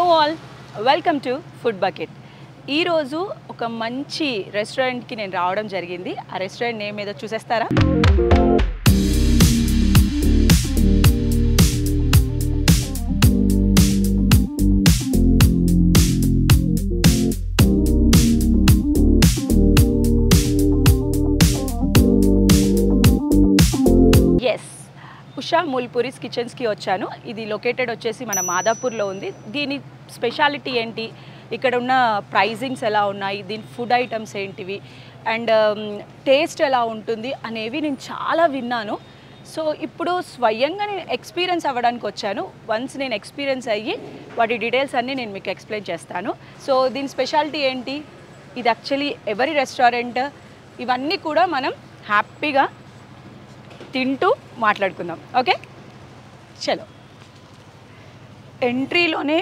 Hello all, welcome to food bucket. ఈరోజు ఒక మంచి రెస్టారెంట్కి నేను రావడం జరిగింది. ఆ రెస్టారెంట్ నేమ్ ఏదో చూసేస్తారా? ఎస్, ఉషా మూల్పూరిస్ కిచెన్స్కి వచ్చాను. ఇది లొకేటెడ్ వచ్చేసి మన మాదాపూర్లో ఉంది. దీని స్పెషాలిటీ ఏంటి, ఇక్కడ ఉన్న ప్రైజింగ్స్ ఎలా ఉన్నాయి, దీని ఫుడ్ ఐటమ్స్ ఏంటివి అండ్ టేస్ట్ ఎలా ఉంటుంది అనేవి నేను చాలా విన్నాను. సో ఇప్పుడు స్వయంగా నేను ఎక్స్పీరియన్స్ అవ్వడానికి వచ్చాను. వన్స్ నేను ఎక్స్పీరియన్స్ అయ్యి వాటి డీటెయిల్స్ అన్నీ నేను మీకు ఎక్స్ప్లెయిన్ చేస్తాను. సో దీని స్పెషాలిటీ ఏంటి, ఇది యాక్చువల్లీ ఎవరి రెస్టారెంట్, ఇవన్నీ కూడా మనం హ్యాపీగా తింటూ మాట్లాడుకుందాం. ఓకే, చలో. ఎంట్రీలోనే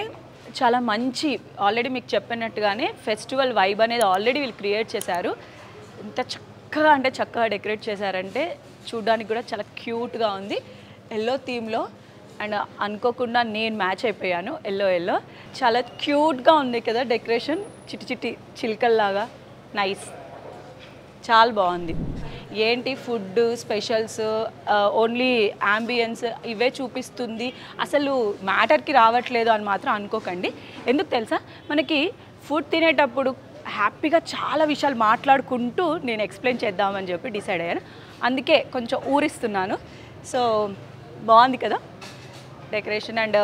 చాలా మంచి, ఆల్రెడీ మీకు చెప్పినట్టుగానే ఫెస్టివల్ వైబ్ అనేది ఆల్రెడీ వీళ్ళు క్రియేట్ చేశారు. ఎంత చక్కగా అంటే చక్కగా డెకరేట్ చేశారంటే చూడడానికి కూడా చాలా క్యూట్గా ఉంది. ఎల్లో థీమ్లో అండ్ అనుకోకుండా నేను మ్యాచ్ అయిపోయాను. ఎల్లో చాలా క్యూట్గా ఉంది కదా డెకరేషన్, చిట్టి చిట్టి చిలుకల్లాగా. నైస్, చాలా బాగుంది. ఏంటి ఫుడ్ స్పెషల్స్, ఓన్లీ యాంబియన్స్ ఇవే చూపిస్తుంది, అసలు మ్యాటర్కి రావట్లేదు అని మాత్రం అనుకోకండి. ఎందుకు తెలుసా, మనకి ఫుడ్ తినేటప్పుడు హ్యాపీగా చాలా విషయాలు మాట్లాడుకుంటూ నేను ఎక్స్ప్లెయిన్ చేద్దామని చెప్పి డిసైడ్ అయ్యాను. అందుకే కొంచెం ఊరిస్తున్నాను. సో బాగుంది కదా డెకరేషన్. అండ్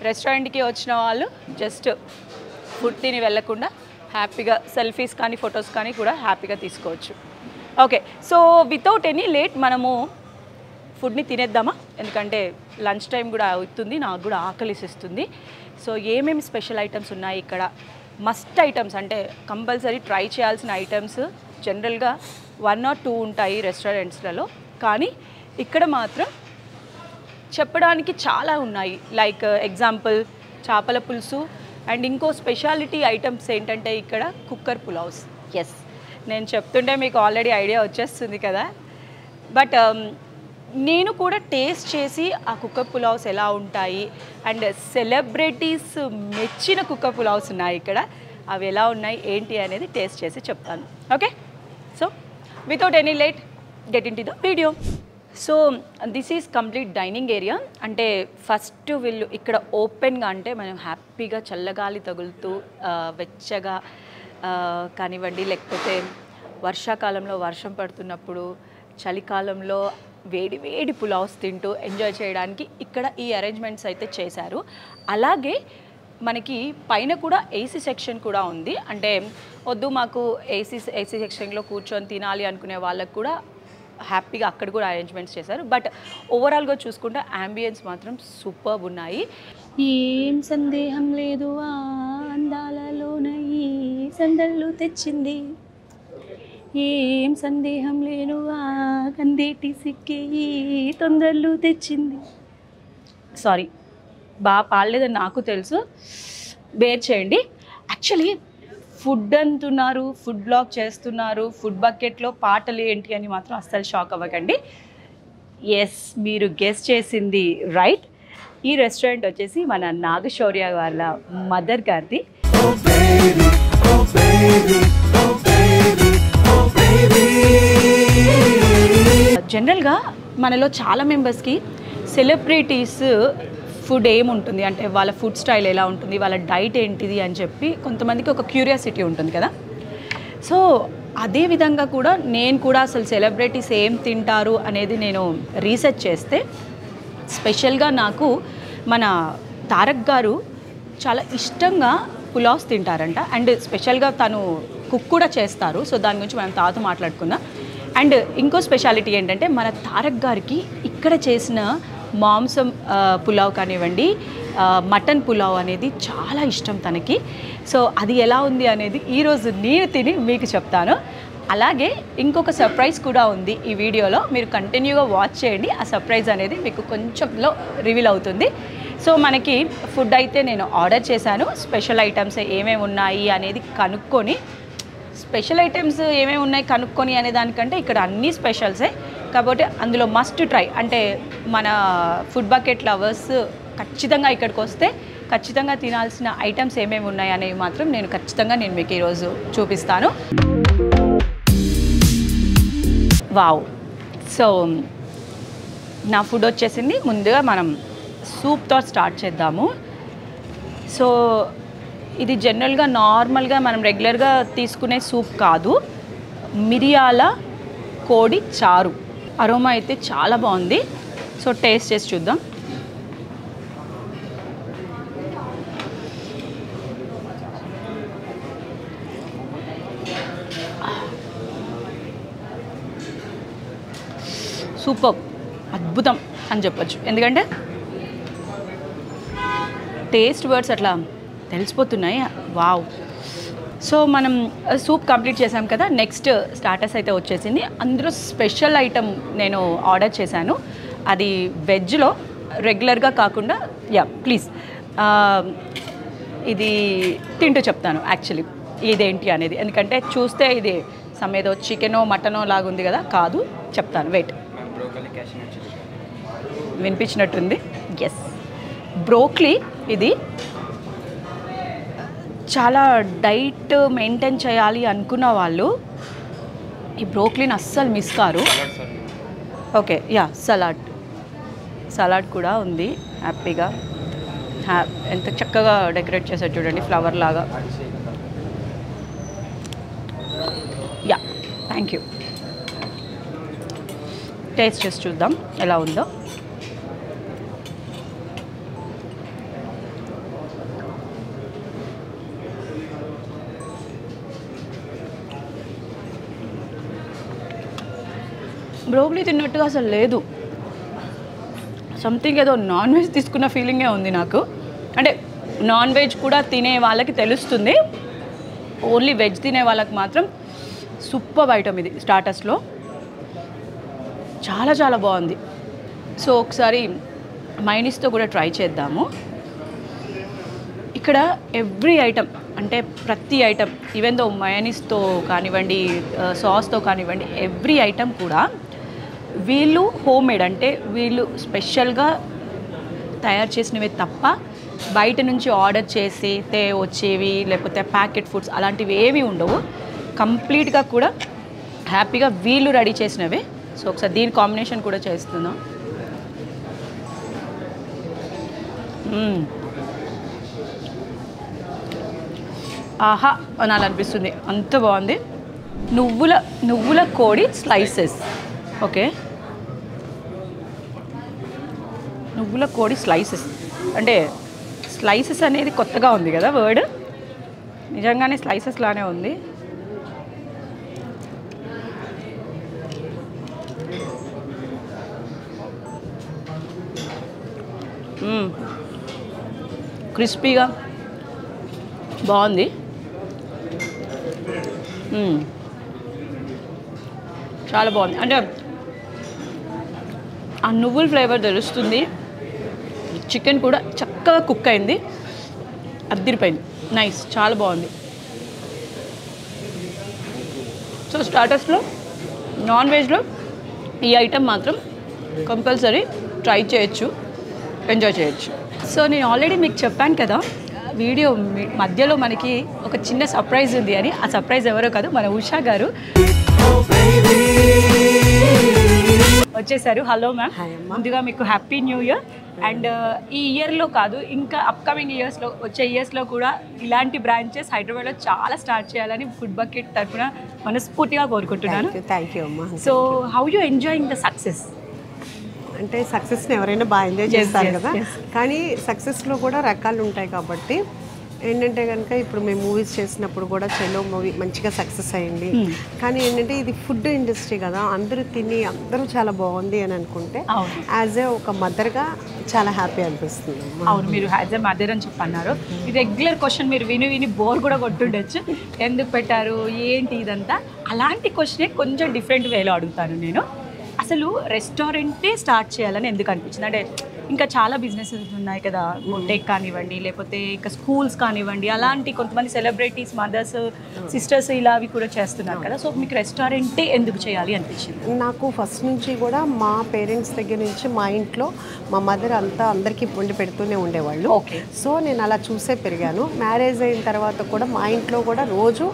రెస్టారెంట్కి వచ్చిన వాళ్ళు జస్ట్ ఫుడ్ తిని వెళ్ళకుండా హ్యాపీగా సెల్ఫీస్ కానీ ఫొటోస్ కానీ కూడా హ్యాపీగా తీసుకోవచ్చు. Okay, so without any late మనము ఫుడ్ని తినేద్దామా, ఎందుకంటే లంచ్ టైం కూడా అవుతుంది, నాకు కూడా ఆకలిస్తుంది. సో ఏమేమి స్పెషల్ ఐటమ్స్ ఉన్నాయి ఇక్కడ, మస్ట్ ఐటమ్స్ అంటే కంపల్సరీ ట్రై చేయాల్సిన ఐటమ్స్ జనరల్గా 1 or 2 ఉంటాయి రెస్టారెంట్స్లలో, కానీ ఇక్కడ మాత్రం చెప్పడానికి చాలా ఉన్నాయి. లైక్ ఎగ్జాంపుల్ చేపల పులుసు అండ్ ఇంకో స్పెషాలిటీ ఐటమ్స్ ఏంటంటే ఇక్కడ కుక్కర్ పులావ్స్. ఎస్, నేను చెప్తుంటే మీకు ఆల్రెడీ ఐడియా వచ్చేస్తుంది కదా. బట్ నేను కూడా టేస్ట్ చేసి ఆ కుక్కర్ పులావ్స్ ఎలా ఉంటాయి అండ్ సెలబ్రిటీస్ మెచ్చిన కుక్కర్ పులావ్స్ ఉన్నాయి ఇక్కడ, అవి ఎలా ఉన్నాయి ఏంటి అనేది టేస్ట్ చేసి చెప్తాను. Okay, so without any late get in to the video. So this is complete dining area. అంటే ఫస్ట్ వీళ్ళు ఇక్కడ ఓపెన్గా, అంటే మనం హ్యాపీగా చల్లగాలి తగులుతూ వెచ్చగా కానివ్వండి, లేకపోతే వర్షాకాలంలో వర్షం పడుతున్నప్పుడు, చలికాలంలో వేడి వేడి పులావ్స్ తింటూ ఎంజాయ్ చేయడానికి ఇక్కడ ఈ అరేంజ్మెంట్స్ అయితే చేశారు. అలాగే మనకి పైన కూడా ఏసీ సెక్షన్ కూడా ఉంది. అంటే వద్దు మాకు ఏసీ సెక్షన్లో కూర్చొని తినాలి అనుకునే వాళ్ళకు కూడా హ్యాపీగా అక్కడ కూడా అరేంజ్మెంట్స్ చేశారు. బట్ ఓవరాల్గా చూసుకుంటే యాంబియన్స్ మాత్రం సూపర్బ్ ఉన్నాయి. ఏం సందేహం లేదు ఆ అందాలలోన ఈ సందళ్ళు తెచ్చింది, ఏం సందేహం లేను ఆ కందేటి సిక్కి ఈ తొందరలు తెచ్చింది. సారీ, బాగా పాడలేదని నాకు తెలుసు, బేర్ చేయండి. యాక్చువల్లీ ఫుడ్ అంటున్నారు, ఫుడ్ బ్లాగ్ చేస్తున్నారు, ఫుడ్ బకెట్లో పాటలు ఏంటి అని మాత్రం అస్సలు షాక్ అవ్వకండి. ఎస్, మీరు గెస్ చేసింది రైట్. ఈ రెస్టారెంట్ వచ్చేసి మన నాగశౌర్య వాళ్ళ మదర్ గారిది. జనరల్గా మనలో చాలా మెంబర్స్కి సెలబ్రిటీస్ ఫుడ్ ఏముంటుంది అంటే వాళ్ళ ఫుడ్ స్టైల్ ఎలా ఉంటుంది, వాళ్ళ డైట్ ఏంటిది అని చెప్పి కొంతమందికి ఒక క్యూరియాసిటీ ఉంటుంది కదా. సో అదేవిధంగా కూడా నేను కూడా అసలు సెలబ్రిటీస్ ఏం తింటారు అనేది నేను రీసెర్చ్ చేస్తే స్పెషల్గా నాకు మన తారక్ గారు చాలా ఇష్టంగా పులావ్స్ తింటారంట. అండ్ స్పెషల్గా తను కుక్ కూడా చేస్తారు. సో దాని గురించి మనం తర్వాత మాట్లాడుకుందాం. అండ్ ఇంకో స్పెషాలిటీ ఏంటంటే మన తారక్ గారికి ఇక్కడ చేసిన మాంసం పులావ్ కానివ్వండి, మటన్ పులావ్ అనేది చాలా ఇష్టం తనకి. సో అది ఎలా ఉంది అనేది ఈరోజు నేను తిని మీకు చెప్తాను. అలాగే ఇంకొక సర్ప్రైజ్ కూడా ఉంది ఈ వీడియోలో, మీరు కంటిన్యూగా వాచ్ చేయండి. ఆ సర్ప్రైజ్ అనేది మీకు కొంచెంలో రివీల్ అవుతుంది. సో మనకి ఫుడ్ అయితే నేను ఆర్డర్ చేశాను. స్పెషల్ ఐటమ్స్ ఏమేమి ఉన్నాయి అనేది కనుక్కొని, స్పెషల్ ఐటమ్స్ ఏమేమి ఉన్నాయి కనుక్కొని అనే దానికంటే ఇక్కడ అన్నీ స్పెషల్సే కాబట్టి అందులో మస్ట్ ట్రై. అంటే మన ఫుడ్ బకెట్ లవర్స్ ఖచ్చితంగా ఇక్కడికి వస్తే ఖచ్చితంగా తినాల్సిన ఐటమ్స్ ఏమేమి ఉన్నాయి అనేవి మాత్రం నేను మీకు ఈరోజు చూపిస్తాను. వావ్! సో నా ఫుడ్ వచ్చేసింది. ముందుగా మనం సూప్తో స్టార్ట్ చేద్దాము. సో ఇది జనరల్గా నార్మల్గా మనం రెగ్యులర్గా తీసుకునే సూప్ కాదు, మిరియాల కోడి చారు. అరోమా అయితే చాలా బాగుంది. సో టేస్ట్ చేసి చూద్దాం. సూపర్, అద్భుతం అని చెప్పొచ్చు. ఎందుకంటే టేస్ట్ వర్డ్స్ అట్లా తెలిసిపోతున్నాయి. వావ్! సో మనం సూప్ కంప్లీట్ చేసాం కదా. నెక్స్ట్ స్టార్టర్స్ అయితే వచ్చేసింది. అందులో స్పెషల్ ఐటమ్ నేను ఆర్డర్ చేశాను. అది వెజ్లో రెగ్యులర్గా కాకుండా ప్లీజ్ ఇది తింటూ చెప్తాను యాక్చువల్లీ ఇదేంటి అనేది. ఎందుకంటే చూస్తే ఇది ఏదో చికెనో మటనో లాగుంది కదా, కాదు, చెప్తాను. వెయిట్, వినిపించినట్టుంది. Yes, broccoli. ఇది చాలా డైట్ మెయింటైన్ చేయాలి అనుకున్న వాళ్ళు ఈ బ్రోక్లీని అస్సలు మిస్ కారు. ఓకే, సలాడ్ కూడా ఉంది హ్యాపీగా. ఎంత చక్కగా డెకరేట్ చేశారు చూడండి, ఫ్లవర్ లాగా. Thank you. టేస్ట్ చేసి చూద్దాం ఎలా ఉందో. బ్రోక్లీ తిన్నట్టుగా అసలు లేదు. సంథింగ్ ఏదో నాన్ వెజ్ తీసుకున్న ఫీలింగే ఉంది నాకు. అంటే నాన్ వెజ్ కూడా తినే వాళ్ళకి తెలుస్తుంది, ఓన్లీ వెజ్ తినే వాళ్ళకి మాత్రం సూపర్ ఐటమ్ ఇది. స్టార్టర్స్లో చాలా చాలా బాగుంది. సో ఒకసారి మైనీస్తో కూడా ట్రై చేద్దాము. ఇక్కడ ఎవ్రీ ఐటమ్, అంటే ప్రతి ఐటమ్, ఈవెన్ దో మయోనీస్తో కానివ్వండి, సాస్తో కానివ్వండి, ఎవ్రీ ఐటమ్ కూడా వీళ్ళు హోమ్ మేడ్, అంటే వీళ్ళు స్పెషల్గా తయారు చేసినవి తప్ప బయట నుంచి ఆర్డర్ చేసి వచ్చేవి లేకపోతే ప్యాకెట్ ఫుడ్స్ అలాంటివి ఏవి ఉండవు. కంప్లీట్గా కూడా హ్యాపీగా వీళ్ళు రెడీ చేసినవే. సో ఒకసారి దీని కాంబినేషన్ కూడా చేస్తున్నాం. ఆహా అనాలనిపిస్తుంది, అంత బాగుంది. నువ్వుల కోడి స్లైసెస్. ఓకే, నువ్వుల కోడి స్లైసెస్ అంటే స్లైసెస్ అనేది కొత్తగా ఉంది కదా వర్డ్, నిజంగానే స్లైసెస్ లానే ఉంది. క్రిస్పీగా బాగుంది. చాలా బాగుంది. అంటే ఆ నువ్వుల ఫ్లేవర్ తెలుస్తుంది. చికెన్ కూడా చక్కగా కుక్ అయింది, అద్దిరిపోయింది. నైస్, చాలా బాగుంది. సో స్టార్టర్స్లో నాన్ వెజ్లో ఈ ఐటెం మాత్రం కంపల్సరీ ట్రై చేయొచ్చు, ఎంజాయ్ చేయొచ్చు. సో నేను ఆల్రెడీ మీకు చెప్పాను కదా వీడియో మధ్యలో మనకి ఒక చిన్న సర్ప్రైజ్ ఉంది అని. ఆ సర్ప్రైజ్ ఎవరో కాదు, మన ఉషా గారు వచ్చేసారు. హలో మ్యామ్, ముందుగా మీకు హ్యాపీ న్యూ ఇయర్. అండ్ ఈ ఇయర్లో కాదు, ఇంకా అప్కమింగ్ ఇయర్స్లో, వచ్చే ఇయర్స్లో కూడా ఇలాంటి బ్రాంచెస్ హైదరాబాద్లో చాలా స్టార్ట్ చేయాలని ఫుడ్ బకెట్ తరఫున మనస్ఫూర్తిగా కోరుకుంటున్నాను. థ్యాంక్ యూ అమ్మా. So how you enjoying the success? అంటే సక్సెస్ని ఎవరైనా బాగా ఎంజాయ్ చేస్తారు కదా, కానీ సక్సెస్లో కూడా రకాలు ఉంటాయి. కాబట్టి ఏంటంటే కనుక ఇప్పుడు మేము మూవీస్ చేసినప్పుడు కూడా చెలో మూవీ మంచిగా సక్సెస్ అయ్యింది. కానీ ఏంటంటే ఇది ఫుడ్ ఇండస్ట్రీ కదా, అందరూ తిని అందరూ చాలా బాగుంది అని అనుకుంటే యాజ్ ఏ ఒక మదర్గా చాలా హ్యాపీ అనిపిస్తుంది. అవును, మీరు యాజ్ ఏ మదర్ అని చెప్పన్నారు. ఈ రెగ్యులర్ క్వశ్చన్ మీరు విని బోర్ కూడా కొట్టుండొచ్చు, ఎందుకు పెట్టారు ఏంటి ఇదంతా. అలాంటి క్వశ్చనే కొంచెం డిఫరెంట్ వేలో అడుగుతాను నేను. అసలు రెస్టారెంటే స్టార్ట్ చేయాలని ఎందుకు అనిపించింది? అంటే ఇంకా చాలా బిజినెసెస్ ఉన్నాయి కదా, టెక్ కానివ్వండి, లేకపోతే ఇంకా స్కూల్స్ కానివ్వండి, అలాంటి కొంతమంది సెలబ్రిటీస్ మదర్స్ సిస్టర్స్ ఇలా అవి కూడా చేస్తున్నారు కదా. సో మీకు రెస్టారెంటే ఎందుకు చేయాలి అనిపించింది? నాకు ఫస్ట్ నుంచి కూడా మా పేరెంట్స్ దగ్గర నుంచి మా ఇంట్లో మా మదర్ అంతా అందరికీ వండి పెడుతూనే ఉండేవాళ్ళు. ఓకే. సో నేను అలా చూసే పెరిగాను. మ్యారేజ్ అయిన తర్వాత కూడా మా ఇంట్లో కూడా రోజు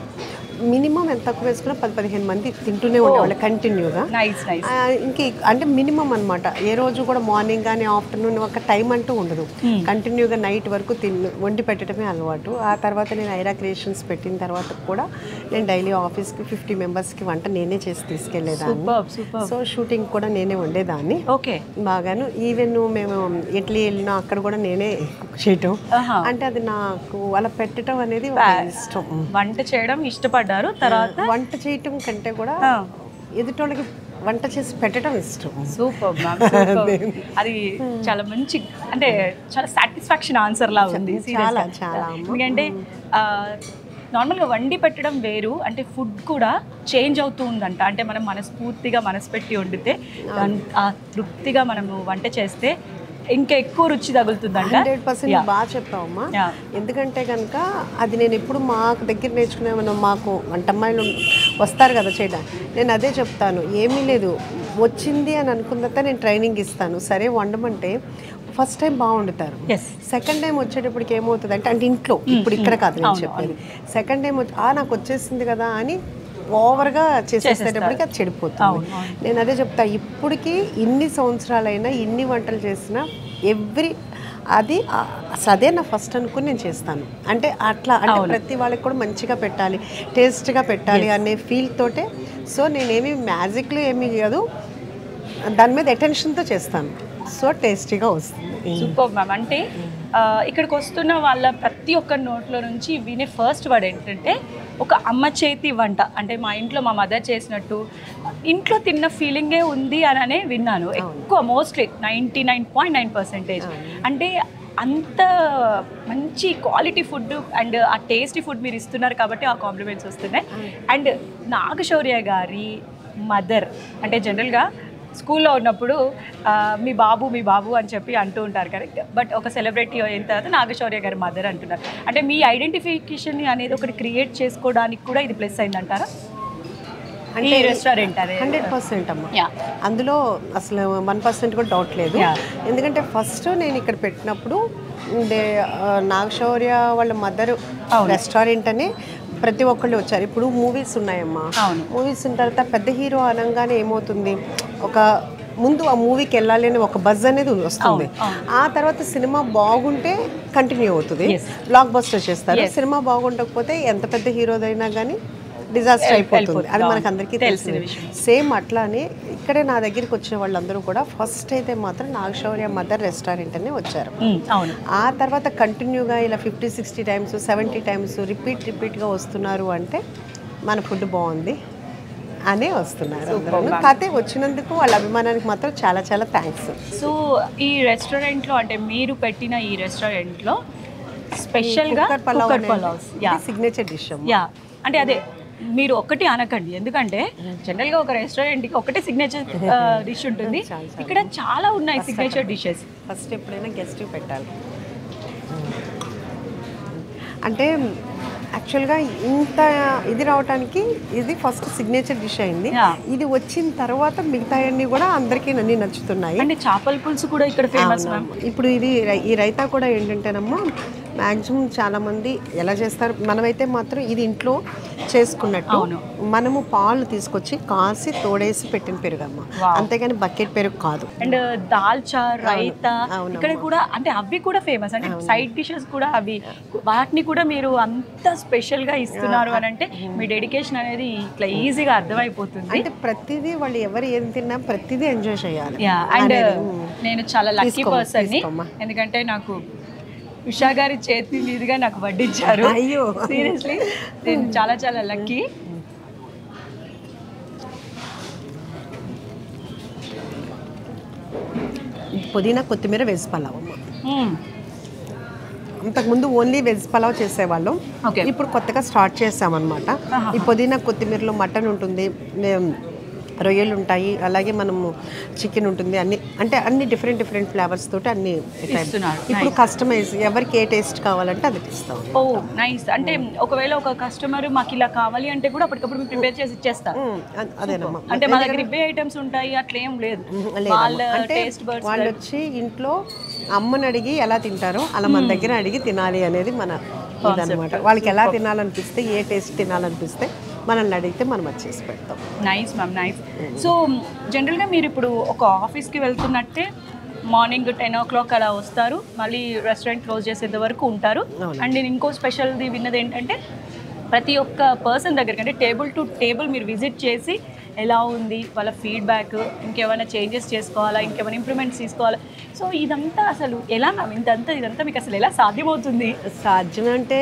మినిమం ఎంత తక్కువ వేసుకున్నా 10-15 మంది తింటూనే ఉండేవాళ్ళు కంటిన్యూగా. ఇంక అంటే మినిమం అనమాట. ఏ రోజు కూడా మార్నింగ్ కానీ ఆఫ్టర్నూన్ ఒక టైం అంటూ ఉండదు. కంటిన్యూగా నైట్ వరకు వండి పెట్టడమే అలవాటు. ఆ తర్వాత నేను ఐరా క్రియేషన్స్ పెట్టిన తర్వాత కూడా నేను డైలీ ఆఫీస్కి 50 మెంబర్స్కి వంట నేనే చేసి తీసుకెళ్లేదాన్ని. సో షూటింగ్ కూడా నేనే వండేదాన్ని. ఓకే. బాగాను. ఈవెన్ మేము ఇటలీ వెళ్ళినా అక్కడ కూడా నేనే కుక్ చేయటం. అంటే అది నాకు అలా పెట్టడం అనేది ఇష్టం. వంట చేయడం ఇష్టపడ్డారు. తర్వాత వంట చేయటం కంటే కూడా ఎదుటోళ్ళకి వంట చేసి పెట్టడం ఇష్టం. Super ma'am. అది చాలా మంచి, అంటే చాలా సాటిస్ఫాక్షన్ ఆన్సర్ లా ఉంది. చాలా చాలా. ఎందుకంటే నార్మల్గా వండి పెట్టడం వేరు, అంటే ఫుడ్ కూడా చేంజ్ అవుతూ ఉందంట. అంటే మనం మనస్ఫూర్తిగా మనసు పెట్టి వండితే ఆ తృప్తిగా మనము వంట చేస్తే ఇంకా ఎక్కువ రుచి తగులుతుందంట. 100% బాగా చెప్పావమ్మా. ఎందుకంటే కనుక అది నేను ఎప్పుడు మాకు దగ్గర నేర్చుకునే మాకు వంటమ్మాయిలు వస్తారు కదా చేయడానికి, నేను అదే చెప్తాను, ఏమీ లేదు వచ్చింది అని అనుకున్న తర్వాత నేను ట్రైనింగ్ ఇస్తాను. సరే వండమంటే ఫస్ట్ టైం బాగుండుతారు, సెకండ్ టైం వచ్చేటప్పటికి ఏమవుతుంది అంటే ఇంట్లో ఇప్పుడు ఇక్కడ కాదు నేను చెప్పేది, సెకండ్ టైం వచ్చి నాకు వచ్చేసింది కదా అని ఓవర్గా చేసేసేటప్పటికి అది చెడిపోతుంది. నేను అదే చెప్తా, ఇప్పటికీ ఇన్ని సంవత్సరాలైనా ఇన్ని వంటలు చేసినా అది అదే నా ఫస్ట్ అనుకుని నేను చేస్తాను. అంటే అట్లా అంటే ప్రతి వాళ్ళకి కూడా మంచిగా పెట్టాలి, టేస్ట్గా పెట్టాలి అనే ఫీల్ తోటే. సో నేనేమి మ్యాజిక్లో ఏమీ కాదు, దాని మీద అటెన్షన్తో చేస్తాను. సో టేస్టీగా వస్తుంది. Super ma'am. అంటే ఇక్కడికి వస్తున్న వాళ్ళ ప్రతి ఒక్క నోట్లో నుంచి వినే ఫస్ట్ వర్డ్ ఏంటంటే ఒక అమ్మ చేతి వంట, అంటే మా ఇంట్లో మా మదర్ చేసినట్టు ఇంట్లో తిన్న ఫీలింగే ఉంది అని విన్నాను. ఎక్కువ మోస్ట్లీ 99.9%. అంటే అంత మంచి క్వాలిటీ ఫుడ్ అండ్ ఆ టేస్టీ ఫుడ్ మీరు ఇస్తున్నారు కాబట్టి ఆ కాంప్లిమెంట్స్ వస్తున్నాయి. అండ్ నాగశౌర్య గారి మదర్ అంటే జనరల్గా స్కూల్లో ఉన్నప్పుడు మీ బాబు అని చెప్పి అంటూ ఉంటారు కరెక్ట్, బట్ ఒక సెలబ్రిటీ అయిన తర్వాత నాగశౌర్య గారి మదర్ అంటున్నారు. అంటే మీ ఐడెంటిఫికేషన్ అనేది ఒకటి క్రియేట్ చేసుకోవడానికి కూడా ఇది ప్లస్ అయిందంటారా? అంటే రెస్టారెంట్ అదే 100% అమ్మా. అందులో అసలు 1% కూడా డౌట్ లేదు. ఎందుకంటే ఫస్ట్ నేను ఇక్కడ పెట్టినప్పుడు నాగశౌర్య వాళ్ళ మదర్ రెస్టారెంట్ అని ప్రతి ఒక్కళ్ళు వచ్చారు. ఇప్పుడు మూవీస్ ఉన్నాయమ్మా, మూవీస్ ఉన్న తర్వాత పెద్ద హీరో అనగానే ఏమవుతుంది, ఒక ముందు ఆ మూవీకి వెళ్ళాలి అని ఒక బజ్ అనేది వస్తుంది. ఆ తర్వాత సినిమా బాగుంటే కంటిన్యూ అవుతుంది, బ్లాక్ బస్టర్ చేస్తారు. సినిమా బాగుండకపోతే ఎంత పెద్ద హీరోదైనా కానీ డిజాస్టర్ అయిపోతుంది. అది మనకు అందరికీ తెలిసిన విషయం. సేమ్ అట్లానే ఇక్కడే నా దగ్గరికి వచ్చిన వాళ్ళందరూ కూడా ఫస్ట్ అయితే మాత్రం నాగశౌర్య మదర్ రెస్టారెంట్ అనే వచ్చారు. ఆ తర్వాత కంటిన్యూగా ఇలా 50-60 టైమ్స్ 70 టైమ్స్ రిపీట్గా వస్తున్నారు. అంటే మన ఫుడ్ బాగుంది అనే వస్తున్నారు. కాకపోతే వచ్చినందుకు వాళ్ళ అభిమానానికి మాత్రం చాలా చాలా థ్యాంక్స్. సో ఈ రెస్టారెంట్లో అంటే మీరు పెట్టిన ఈ రెస్టారెంట్లో స్పెషల్గా సిగ్నేచర్ డిష్. అంటే అదే మీరు ఒకటి అనకండి, ఎందుకంటే జనరల్గా ఒక రెస్టారెంట్కి ఒకటే సిగ్నేచర్ డిష్ ఉంటుంది, ఇక్కడ చాలా ఉన్నాయి సిగ్నేచర్ డిషెస్. ఫస్ట్ ఎప్పుడైనా గెస్ట్ పెట్టాలి అంటే యాక్చువల్గా ఇంత ఇది రావడానికి ఇది ఫస్ట్ సిగ్నేచర్ డిష్ అయింది. ఇది వచ్చిన తర్వాత మిగతాయన్నీ కూడా అందరికీ అన్నీ నచ్చుతున్నాయి. అంటే చేపల పులుసు కూడా ఇక్కడ ఫేమస్. ఇప్పుడు ఇది ఈ రైతా కూడా ఏంటంటేనమ్మా మ్యాక్సిమం చాలామంది ఎలా చేస్తారు, మనమైతే మాత్రం ఇది ఇంట్లో చేసుకున్నట్టు మనము పాలు తీసుకొచ్చి కాసి తోడేసి పెట్టిన పెరుగమ్మ, అంతేగాని బకెట్ పెరుగు కాదు. అండ్ దాల్చా రైతా ఇక్కడ కూడా అంటే అవి కూడా ఫేమస్. అంటే సైడ్ డిషెస్ కూడా అవి, వాటిని కూడా మీరు అంత స్పెషల్గా ఇస్తున్నారు అని అంటే మీ డెడికేషన్ అనేది ఇట్లా ఈజీగా అర్థమైపోతుంది. అంటే ప్రతిదీ వాళ్ళు ఎవరు ఏం తిన్నా ప్రతిదీ ఎంజాయ్ చేయాలి. అండ్ నేను చాలా లక్కీ పర్సన్ని, ఎందుకంటే నాకు ఉషా గారి చేతి మీదుగా నాకు వడ్డించారు. అయ్యో సీరియస్లీ నేను చాలా చాలా లక్కీ. పుదీనా కొత్తిమీర వెజ్ పలావ్ అమ్మ. అంతకుముందు ఓన్లీ వెజ్ పలావ్ చేసేవాళ్ళం, ఇప్పుడు కొత్తగా స్టార్ట్ చేసామన్నమాట. ఈ పుదీనా కొత్తిమీరలో మటన్ ఉంటుంది, రొయ్యలు ఉంటాయి, అలాగే మనము చికెన్ ఉంటుంది, అన్ని డిఫరెంట్ ఫ్లేవర్స్ తోటి అన్ని ఇప్పుడు కస్టమైజ్ ఎవరికి ఏ టేస్ట్ కావాలంటే అది ఇస్తాం. ఓ నైస్. అంటే ఒకవేళ ఒక కస్టమర్ మాకు ఇలా కావాలి అంటే కూడా అప్పటికప్పుడు మీరు ప్రిపేర్ చేసి ఇచ్చేస్తారు. అదేనమ్మా. అంటే మా దగ్గర ఇవే ఐటమ్స్ ఉంటాయి అట్లా ఏం లేదు. వాళ్ళ టేస్ట్ బర్డ్స్ వాళ్ళు వచ్చి ఇంట్లో అమ్మని అడిగి ఎలా తింటారో అలా మన దగ్గర అడిగి తినాలి అనేది మన ఇదన్నమాట. వాళ్ళకి ఎలా తినాలనిపిస్తే, ఏ టేస్ట్ తినాలనిపిస్తే మనల్ని అడిగితే మనం అది చేసి పెడతాం. Nice ma'am, nice. సో జనరల్గా మీరు ఇప్పుడు ఒక ఆఫీస్కి వెళ్తున్నట్టే మార్నింగ్ 10 o'clock అలా వస్తారు, మళ్ళీ రెస్టారెంట్ క్లోజ్ చేసేంత వరకు ఉంటారు. అండ్ నేను ఇంకో స్పెషల్ది విన్నది ఏంటంటే ప్రతి ఒక్క పర్సన్ దగ్గరికి అంటే టేబుల్ టు టేబుల్ మీరు విజిట్ చేసి ఎలా ఉంది వాళ్ళ ఫీడ్బ్యాక్, ఇంకేమైనా చేంజెస్ చేసుకోవాలా, ఇంకేమైనా ఇంప్రూవ్మెంట్స్ తీసుకోవాలా. సో ఇదంతా అసలు ఎలా మ్యామ్ ఇదంతా మీకు అసలు ఎలా సాధ్యమవుతుంది? సాధ్యం అంటే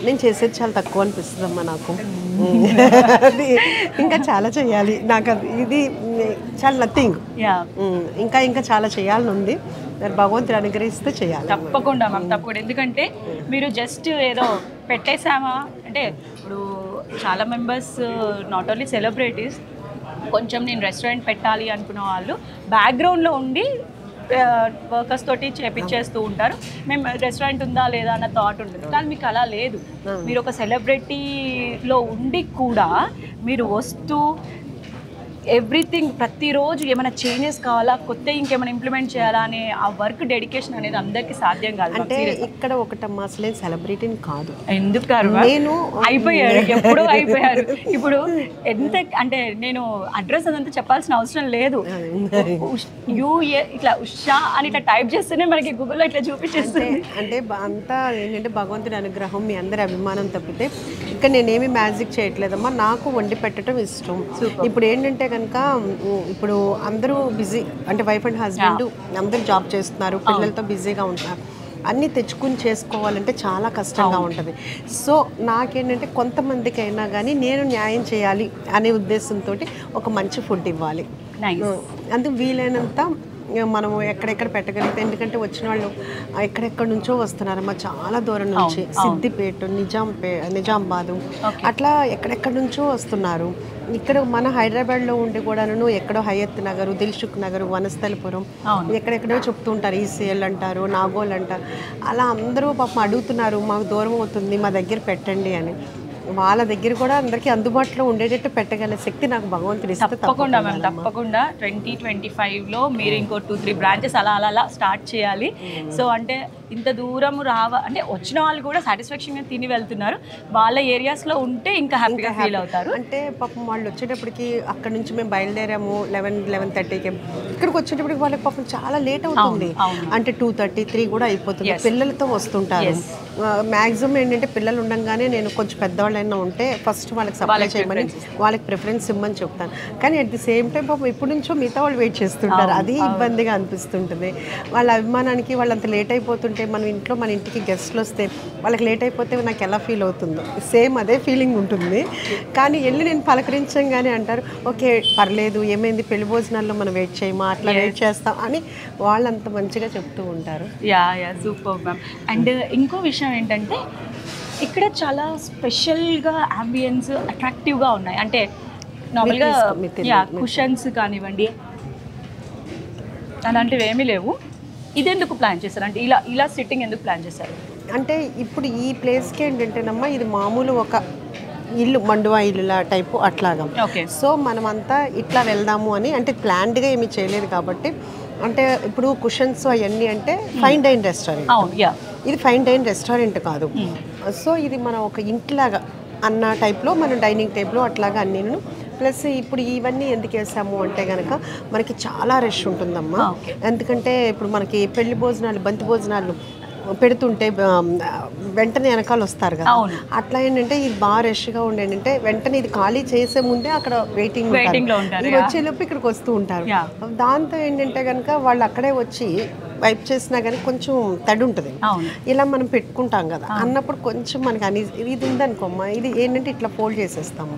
నేను చేసేది చాలా తక్కువ అనిపిస్తుంది అమ్మా నాకు. అది ఇంకా చాలా చేయాలి నాకు, ఇది చాలా నథింగ్. ఇంకా చాలా చేయాలని ఉంది, భగవంతుడు అనుగ్రహిస్తే చేయాలి. తప్పకుండా మ్యామ్, తప్పకుండా. ఎందుకంటే మీరు జస్ట్ ఏదో పెట్టేసామా అంటే ఇప్పుడు చాలా మెంబర్స్ నాట్ ఓన్లీ సెలబ్రిటీస్, కొంచెం నేను రెస్టారెంట్ పెట్టాలి అనుకున్న వాళ్ళు బ్యాక్గ్రౌండ్లో ఉండి వర్కర్స్ తోటి చేపించేస్తూ ఉంటారు. మేము రెస్టారెంట్ ఉందా లేదా అన్న థాట్ ఉంటుంది. కానీ మీకు అలా లేదు. మీరు ఒక సెలబ్రిటీలో ఉండి కూడా మీరు వస్తూ ఎవ్రీథింగ్ ప్రతిరోజు ఏమైనా చేంజెస్ కావాలా, కొత్త ఇంకేమైనా ఇంప్లిమెంట్ చేయాలా అనే ఆ వర్క్ డెడికేషన్ అనేది అందరికీ సాధ్యం కాదు. అంటే ఇక్కడ ఒకటమ్మా అసలు సెలబ్రిటీని కాదు. ఎందుకు నేను అయిపోయారు, ఎప్పుడో అయిపోయారు. ఇప్పుడు ఎంత అంటే నేను అడ్రస్ అదంతా చెప్పాల్సిన అవసరం లేదు. ఇట్లా ఉషా అని ఇట్లా టైప్ చేస్తేనే మనకి గూగుల్లో ఇట్లా చూపించేస్తుంది. అంటే అంతా ఏంటంటే భగవంతుడి అనుగ్రహం, మీ అందరి అభిమానం తప్పితే ఇక్కడ నేనేమి మ్యాజిక్ చేయట్లేదమ్మా. నాకు వండి పెట్టడం ఇష్టం. ఇప్పుడు ఏంటంటే కనుక ఇప్పుడు అందరూ బిజీ, అంటే వైఫ్ అండ్ హస్బెండ్ అందరూ జాబ్ చేస్తున్నారు, పిల్లలతో బిజీగా ఉంటున్నారు. అన్నీ తెచ్చుకుని చేసుకోవాలంటే చాలా కష్టంగా ఉంటుంది. సో నాకేంటంటే కొంతమందికి అయినా కానీ నేను న్యాయం చేయాలి అనే ఉద్దేశంతో ఒక మంచి ఫుడ్ ఇవ్వాలి. అందుకు వీలైనంత మనము ఎక్కడెక్కడ పెట్టగలిగితే, ఎందుకంటే వచ్చిన వాళ్ళు ఎక్కడెక్కడ నుంచో వస్తున్నారమ్మా, చాలా దూరం నుంచి, సిద్దిపేట, నిజామాబాదు అట్లా ఎక్కడెక్కడ నుంచో వస్తున్నారు. ఇక్కడ మన హైదరాబాద్లో ఉండి కూడాను ఎక్కడో హయత్ నగర్, దిల్సుఖ్ నగర్, వనస్థలిపురం ఎక్కడెక్కడో చెప్తుంటారు, ఈసీఎల్ అంటారు, నాగోల్ అంటారు. అలా అందరూ పాపం అడుగుతున్నారు, మాకు దూరం అవుతుంది మా దగ్గర పెట్టండి అని. వాళ్ళ దగ్గర కూడా అందరికీ అందుబాటులో ఉండేటట్టు పెట్టగల శక్తి నాకు భగవంతుడు ఇస్తే తప్పకుండా మ్యామ్, తప్పకుండా 2025లో మీరు ఇంకో 2-3 బ్రాంచెస్ అలా స్టార్ట్ చేయాలి. సో అంటే ఇంత దూరం అంటే వచ్చిన వాళ్ళు కూడా సాటిస్ఫాక్షన్గా తిని వెళ్తున్నారు. వాళ్ళ ఏరియాస్లో ఉంటే ఇంకా హ్యాపీగా ఫీల్ అవుతారు. అంటే పాపం వాళ్ళు వచ్చేటప్పటికి అక్కడ నుంచి మేము బయలుదేరాము 11-11:30కి, ఇక్కడికి వచ్చేటప్పటికి వాళ్ళకి పాపం చాలా లేట్ అవుతుంది. అంటే 2:30-3 కూడా అయిపోతుంది. పిల్లలతో వస్తుంటారు. మ్యాక్సిమం ఏంటంటే పిల్లలు ఉండగానే నేను కొంచెం పెద్దవాళ్ళైనా ఉంటే ఫస్ట్ వాళ్ళకి సప్లై చేయమని, వాళ్ళకి ప్రిఫరెన్స్ ఇవ్వమని చెప్తాను. కానీ అట్ ది సేమ్ టైం పాపం ఇప్పటి నుంచో మిగతా వాళ్ళు వెయిట్ చేస్తుంటారు. అది ఇబ్బందిగా అనిపిస్తుంటుంది. వాళ్ళ అభిమానానికి వాళ్ళు అంత లేట్ అయిపోతుంటే మన ఇంటికి గెస్ట్లు వస్తే వాళ్ళకి లేట్ అయిపోతే నాకు ఎలా ఫీల్ అవుతుందో సేమ్ అదే ఫీలింగ్ ఉంటుంది. కానీ వెళ్ళి నేను పలకరించంగానే అంటారు, ఓకే పర్లేదు, ఏమైంది, పెళ్లి భోజనాల్లో మనం వెయిట్ చేయమా, అట్లా వెయిట్ చేస్తాం అని వాళ్ళు అంత మంచిగా చెప్తూ ఉంటారు. Yeah super ma'am. అండ్ ఇంకో విషయం ఏంటంటే ఇక్కడ చాలా స్పెషల్గా అంబియన్స్ అట్రాక్టివ్గా ఉన్నాయి. అంటే నార్మల్గా కుషన్స్ కానివ్వండి అలాంటివి ఏమీ లేవు. ఇదెందుకు ప్లాన్ చేశారు? అంటే ఇలా సిట్టింగ్ ఎందుకు ప్లాన్ చేశారు? అంటే ఇప్పుడు ఈ ప్లేస్కి ఏంటంటేనమ్మా, ఇది మామూలు ఒక ఇల్లు, మండువా ఇల్లులా టైపు అట్లాగా. సో మనమంతా ఇట్లా వెళ్దాము అని, అంటే ప్లాన్డ్గా ఏమీ చేయలేదు కాబట్టి. అంటే ఇప్పుడు కుషన్స్ అవన్నీ అంటే ఫైన్ డైన్ రెస్టారెంట్, ఇది ఫైన్ డైన్ రెస్టారెంట్ కాదు. సో ఇది మనం ఒక ఇంట్లాగా అన్న టైప్లో మనం డైనింగ్ టేబుల్ అట్లాగా అన్నీ. ప్లస్ ఇప్పుడు ఇవన్నీ ఎందుకు వేసాము అంటే కనుక మనకి చాలా రష్ ఉంటుందమ్మా. ఎందుకంటే ఇప్పుడు మనకి పెళ్లి భోజనాలు, బంతి భోజనాలు పెడుతుంటే వెంటనే వెనకాల వస్తారు కదా, అట్లా ఏంటంటే ఇది బాగా రష్గా ఉండేంటే వెంటనే ఇది ఖాళీ చేసే ముందే అక్కడ వెయిటింగ్ వచ్చేలోపు ఇక్కడికి వస్తూ ఉంటారు. దాంతో ఏంటంటే కనుక వాళ్ళు అక్కడే వచ్చి వైప్ చేసినా కానీ కొంచెం తడి ఉంటుంది. ఇలా మనం పెట్టుకుంటాం కదా అన్నప్పుడు కొంచెం మనకి ఇది ఉందనుకోమ్మా, ఇది ఏంటంటే ఇట్లా ఫోల్డ్ చేసేస్తాము.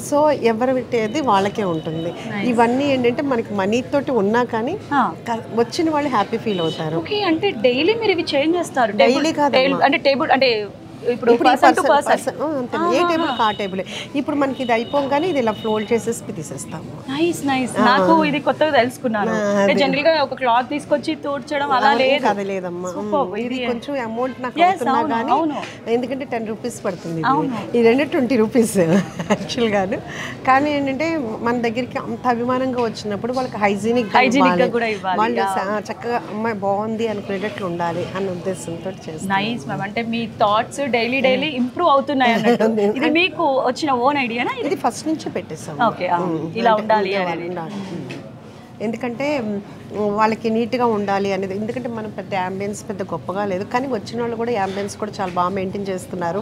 సో ఎవరు పెట్టేది వాళ్ళకే ఉంటుంది. ఇవన్నీ ఏంటంటే మనకి మనీతోటి ఉన్నా కానీ వచ్చిన వాళ్ళు హ్యాపీ ఫీల్ అవుతారు. అంటే డైలీ మీరు ఇవి చేంజ్ చేస్తారు? డైలీ కాదు, అంటే టేబుల్ అంటే ఇప్పుడు person to person A table ఆ టేబుల్. ఇప్పుడు మనకి ఇది అయిపోగానే ఇది ఇలా ఫోల్డ్ చేసేసి తీసేస్తాము. Nice nice. నాకు ఇది కొత్తగా తెలుసుకున్నాను. జనరల్ గా ఒక క్లాత్ తీసుకొచ్చి తూడ్చడం అలా లేదు. అది లేదమ్మా. ఇది కొంచెం అమౌంట్ నాకు అవుతున్నా కానీ, ఎందుకంటే 10 రూపీస్ పడుతుంది. ఇది 20 రూపీస్ యాక్చువల్ గాను. కానీ ఏంటంటే మన దగ్గరికి అంత అభిమానంగా వచ్చినప్పుడు వాళ్ళకి హైజీనిక్ కూడా ఇవ్వాలి, వాళ్ళు చక్కగా అమ్మాయి బాగుంది అనుకునేటట్లు ఉండాలి అన్న ఉద్దేశంతో చేస్తాను. Nice ma'am. అంటే మీ థాట్స్ డైలీ ఇంప్రూవ్ అవుతున్నాయి అన్నట్టు. ఇది మీకు వచ్చిన ఓన్ ఐడియానా? ఇది ఫస్ట్ నుంచి పెట్టేస్తాం. ఓకే, ఇలా ఉండాలి. ఎందుకంటే వాళ్ళకి నీట్గా ఉండాలి అనేది. ఎందుకంటే మనం పెద్ద అంబియన్స్ పెద్ద గొప్పగా లేదు, కానీ వచ్చిన వాళ్ళు కూడా అంబియన్స్ కూడా చాలా బాగా మెయింటైన్ చేస్తున్నారు.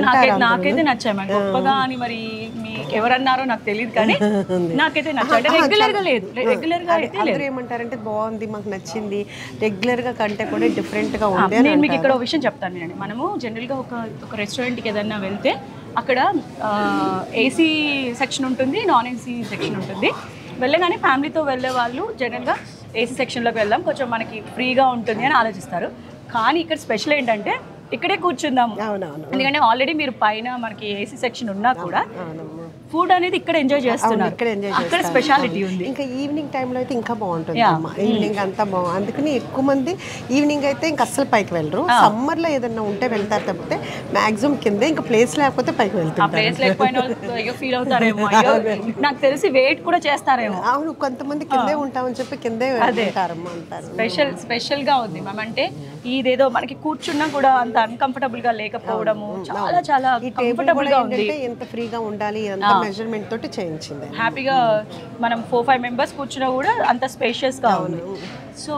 నాకైతే నచ్చాయి మ్యామ్. గొప్పగా అని మరి మీకు ఎవరన్నారో నాకు తెలియదు, కానీ నాకైతే నచ్చాయి. రెగ్యులర్ గా లేదు, రెగ్యులర్ గా అయితే అందరూ ఏమంటారంటే బాగుంది, మాకు నచ్చింది, రెగ్యులర్ గా కంటే కూడా డిఫరెంట్ గా ఉంది. నేను మీకు ఇక్కడ ఒక విషయం చెప్తాను అండి. మనము జనరల్ గా ఒక రెస్టారెంట్కి ఏదైనా వెళ్తే అక్కడ ఏసీ సెక్షన్ ఉంటుంది, నాన్ ఏసీ సెక్షన్ ఉంటుంది. వెళ్ళగానే ఫ్యామిలీతో వెళ్ళే వాళ్ళు జనరల్గా ఏసీ సెక్షన్లోకి వెళ్దాం, కొంచెం మనకి ఫ్రీగా ఉంటుంది అని ఆలోచిస్తారు. కానీ ఇక్కడ స్పెషల్ ఏంటంటే ఇక్కడే కూర్చుందాము. ఎందుకంటే ఆల్రెడీ మీరు పైన మనకి ఏసీ సెక్షన్ ఉన్నా కూడా ఫుడ్ అనేది ఇక్కడ ఎంజాయ్ చేస్తున్నారు. అక్కడ స్పెషాలిటీ ఉంది. ఇంకా ఈవినింగ్ టైంలో అయితే ఇంకా బాగుంటుంది అమ్మ. ఈవినింగ్ అంతా బాగుంది. అందుకని ఎక్కువ మంది ఈవినింగ్ అయితే ఇంకా అస్సలు పైకి వెళ్ళరు. సమ్మర్లో ఏదన్నా ఉంటే వెళ్తారు తప్పితే మాక్సిమం కిందే, ఇంకా ప్లేస్ లేకపోతే పైకి వెళ్తారు. ప్లేస్ లేకపోయినా ఫీల్ అవుతారేమో, నాకు తెలిసి వెయిట్ కూడా చేస్తారేమో. అవును, కొంతమంది కిందే ఉంటామని చెప్పి కిందే వెళ్తారమ్మా అంటారు. స్పెషల్ గా ఉంది మ్యామ్. అంటే ఇదేదో మనకి కూర్చున్నా కూడా అంత అన్కంఫర్టబుల్ గా లేకపోవడము, చాలా చాలా కంఫర్టబుల్ గా ఉంది. ఎంత ఫ్రీగా ఉండాలి, మెజర్మెంట్ తోటి చేయించింది. హ్యాపీగా మనం 4-5 మెంబర్స్ కూర్చున్నా కూడా అంత స్పేషియస్ గా ఉంది. సో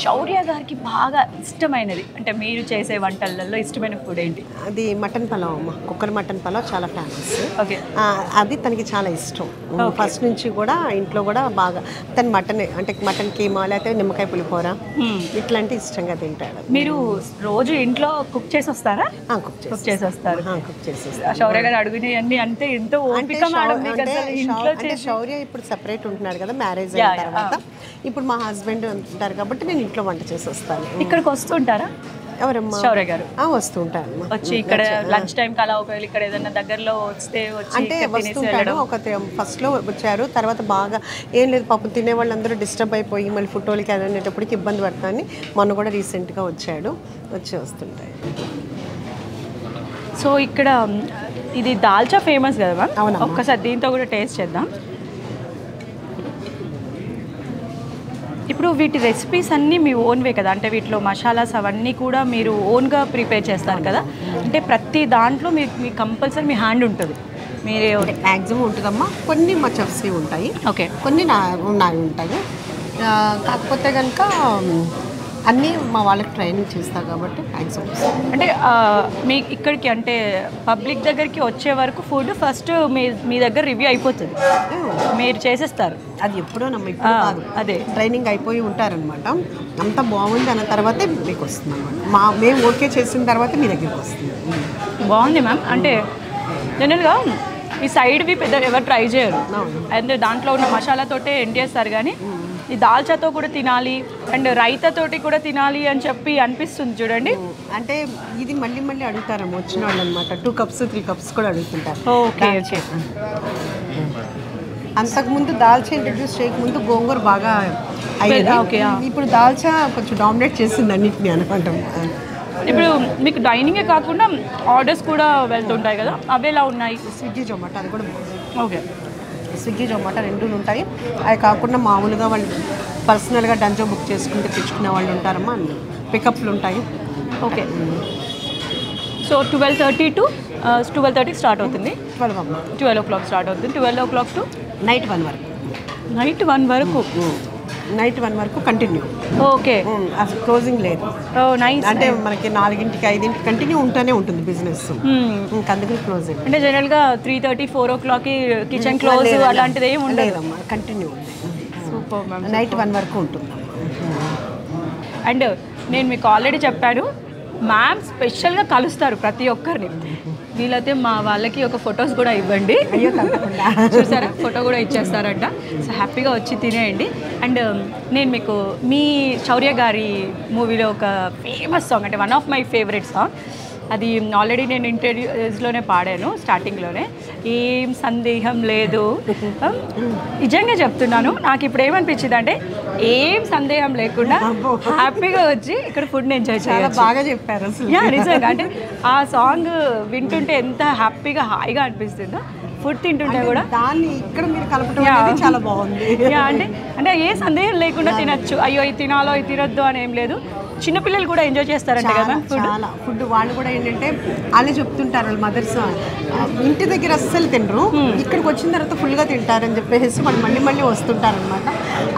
శౌర్య గారికి బాగా ఇష్టమైనది అంటే మీరు చేసే వంటలలో ఇష్టమైన ఫుడ్ ఏంటి? అది మటన్ పలావ్ అమ్మ. కుక్కర్ మటన్ పలావ్ చాలా ఫేమస్. ఓకే, అది తనకి చాలా ఇష్టం. ఫస్ట్ నుంచి కూడా ఇంట్లో కూడా బాగా తను మటన్ అంటే మటన్ కీమా లేకపోతే నిమ్మకాయ పులిహోర ఇట్లాంటి ఇష్టంగా తింటాడు. మీరు రోజు ఇంట్లో కుక్ చేసి వస్తారా? కుక్ చేసి వస్తారు. శౌర్య గారు అడిగినవన్నీ అంటే ఎంతో ఓపిక మేడం మీకు అసలు ఇంట్లో అంటే శౌర్య ఇప్పుడు సెపరేట్ ఉంటున్నాడు కదా మ్యారేజ్ అయిన తర్వాత. ఇప్పుడు మా హస్బెండ్ ఉంటారు కాబట్టి నేను ఇంట్లో వంట చేసి వస్తాను. ఇక్కడికి వస్తుంటారా ఎవరమ్మా? శౌర్య గారు వస్తూ ఉంటారు. వచ్చి ఇక్కడ లంచ్ టైం కలా ఒకవేళ ఇక్కడ ఏదైనా దగ్గరలో వస్తే అంటే వస్తుంటాడు. ఒక ఫస్ట్ లో వచ్చారు, తర్వాత బాగా ఏం లేదు పాపం తినే వాళ్ళందరూ డిస్టర్బ్ అయిపోయి మళ్ళీ ఫుటోలకి అనేటప్పటికి ఇబ్బంది పడతానని మొన్న కూడా రీసెంట్గా వచ్చాడు, వచ్చి వస్తుంటాయి. సో ఇక్కడ ఇది దాల్చా ఫేమస్ కదా మ్యామ్. అవును, ఒక్కసారి దీంతో కూడా టేస్ట్ చేద్దాం. ఇప్పుడు వీటి రెసిపీస్ అన్నీ మీ ఓన్వే కదా, అంటే వీటిలో మసాలాస్ అవన్నీ కూడా మీరు ఓన్గా ప్రిపేర్ చేస్తారు కదా, అంటే ప్రతి దాంట్లో మీకు కంపల్సరీ మీ హ్యాండ్ ఉంటుంది. మీరే మ్యాక్సిమం ఉంటుందమ్మా. కొన్ని మా చెఫ్స్వి ఉంటాయి, ఓకే, కొన్ని నావి ఉంటాయి. కాకపోతే కనుక అన్నీ మా వాళ్ళకి ట్రైనింగ్ చేస్తారు కాబట్టి మ్యాక్సిమం. అంటే మీ ఇక్కడికి అంటే పబ్లిక్ దగ్గరికి వచ్చే వరకు ఫుడ్ ఫస్ట్ మీ దగ్గర రివ్యూ అయిపోతుంది, మీరు చేసేస్తారు. అది ఎప్పుడో ఇప్పుడు కాదు, అదే ట్రైనింగ్ అయిపోయి ఉంటారనమాట. అంత బాగుంది అన్న తర్వాతే మీకు వస్తుంది అనమాట. మేము ఓకే చేసిన తర్వాత మీ దగ్గరికి వస్తుంది. బాగుంది మ్యామ్. అంటే జనరల్గా ఈ సైడ్వి పెద్ద ఎవరు ట్రై చేయరు, అంటే దాంట్లో ఉన్న మసాలాతోటే ఎండ్ చేస్తారు. కానీ ఈ దాల్చాతో కూడా తినాలి అండ్ రైతాతోటి కూడా తినాలి అని చెప్పి అనిపిస్తుంది చూడండి. అంటే ఇది మళ్ళీ మళ్ళీ అడుగుతారమ్మ వచ్చిన వాళ్ళు అనమాట. 2 కప్స్ 3 కప్స్ కూడా అడుగుతుంటారు. Okay okay. అంతకుముందు దాల్చా ఇంట్రడ్యూస్ చేయకముందు గోంగూర బాగా అయ్యేది. ఓకే, ఇప్పుడు దాల్చా కొంచెం డామినేట్ చేసింది అన్నిటిని అనుకుంటాం. ఇప్పుడు మీకు డైనింగే కాకుండా ఆర్డర్స్ కూడా వెళ్తుంటాయి కదా, అవి ఎలా ఉన్నాయి? స్విగ్గీ జొమాటో అది కూడా ఓకే, స్విగ్గీ జొమాటో రెండూ ఉంటాయి. అవి కాకుండా మామూలుగా వాళ్ళు పర్సనల్గా డంజో బుక్ చేసుకుంటే తెచ్చుకునే వాళ్ళు ఉంటారమ్మా, అన్ని పికప్లు ఉంటాయి. ఓకే. సో 12:30 to 12:30 స్టార్ట్ అవుతుంది. 12 o'clock స్టార్ట్ అవుతుంది. 12 o'clock టు నైట్ 1 వరకు. నైట్ 1 వరకు? నైట్ 1 వరకు కంటిన్యూ. ఓకే, అసలు క్లోజింగ్ లేదు. నైస్. అంటే మనకి 4ంటికి 5ంటికి కంటిన్యూ ఉంటూనే ఉంటుంది బిజినెస్, ఇంకా అందుకని క్లోజ్ అయింది. అంటే జనరల్గా 3:30 4 o'clockకి కిచెన్ క్లోజ్ అలాంటిది ఏమి ఉండదమ్మా, కంటిన్యూ ఉంది. Super ma'am. నైట్ 1 వరకు ఉంటుంది. అండ్ నేను మీకు ఆల్రెడీ చెప్పాను, మ్యామ్ స్పెషల్గా కలుస్తారు ప్రతి ఒక్కరిని. వీలైతే మా వాళ్ళకి ఒక ఫొటోస్ కూడా ఇవ్వండి. చూసారా, ఫోటో కూడా ఇచ్చేస్తారంట. సో హ్యాపీగా వచ్చి తినేయండి. అండ్ నేను మీకు మీ శౌర్య గారి మూవీలో ఒక ఫేమస్ సాంగ్, అంటే one of my favourite song, అది ఆల్రెడీ నేను ఇంటర్వ్యూస్లోనే పాడాను స్టార్టింగ్లోనే. ఏం సందేహం లేదు, నిజంగా చెప్తున్నాను. నాకు ఇప్పుడు ఏమనిపించింది అంటే ఏం సందేహం లేకుండా హ్యాపీగా వచ్చి ఇక్కడ ఫుడ్ ఎంజాయ్ చేయాలి. బాగా చెప్పారు అసలు. నిజంగా అంటే ఆ సాంగ్ వింటుంటే ఎంత హ్యాపీగా హాయిగా అనిపిస్తుందో, ఫుడ్ తింటుంటే కూడా దాన్ని ఇక్కడ మీరు కలపడం అనేది చాలా బాగుంది. అంటే అంటే ఏ సందేహం లేకుండా తినచ్చు. అయ్యో ఇది తినాలో ఇది తినొద్దు అని ఏం లేదు. చిన్నపిల్లలు కూడా ఎంజాయ్ చేస్తారంట కదా చాలా ఫుడ్. వాళ్ళు కూడా ఏంటంటే వాళ్ళే చెప్తుంటారు, వాళ్ళ మదర్స్ ఇంటి దగ్గర అస్సలు తినరు, ఇక్కడికి వచ్చిన తర్వాత ఫుల్గా తింటారని చెప్పేసి వాళ్ళు మళ్ళీ మళ్ళీ వస్తుంటారనమాట.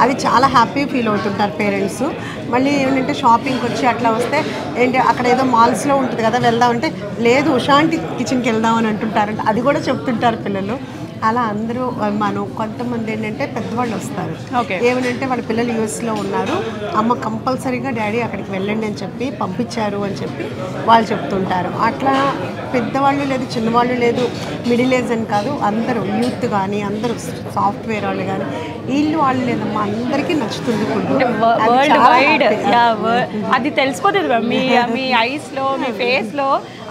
అది చాలా హ్యాపీ ఫీల్ అవుతుంటారు పేరెంట్స్. మళ్ళీ ఏంటంటే షాపింగ్కి వచ్చి అట్లా వస్తే ఏంటి అక్కడ ఏదో మాల్స్లో ఉంటుంది కదా వెళ్దామంటే లేదు ఉషాంటి కిచెన్కి వెళ్దాం అని అంటుంటారంట. అది కూడా చెప్తుంటారు పిల్లలు. అలా అందరూ మనం కొంతమంది ఏంటంటే పెద్దవాళ్ళు వస్తారు, ఏమనంటే వాళ్ళ పిల్లలు యూఎస్లో ఉన్నారు, అమ్మ కంపల్సరీగా డాడీ అక్కడికి వెళ్ళండి అని చెప్పి పంపించారు అని చెప్పి వాళ్ళు చెప్తుంటారు. అట్లా పెద్దవాళ్ళు లేదు, చిన్నవాళ్ళు లేదు, మిడిల్ ఏజ్ అని కాదు, అందరూ యూత్ కానీ అందరూ సాఫ్ట్వేర్ వాళ్ళు కానీ వీళ్ళు వాళ్ళు లేదమ్మా, అందరికీ నచ్చుతుంది ఫుడ్. వరల్డ్ వైడ్ అది తెలిసిపోతుంది మీ ఐస్లో, మీ ఫేస్లో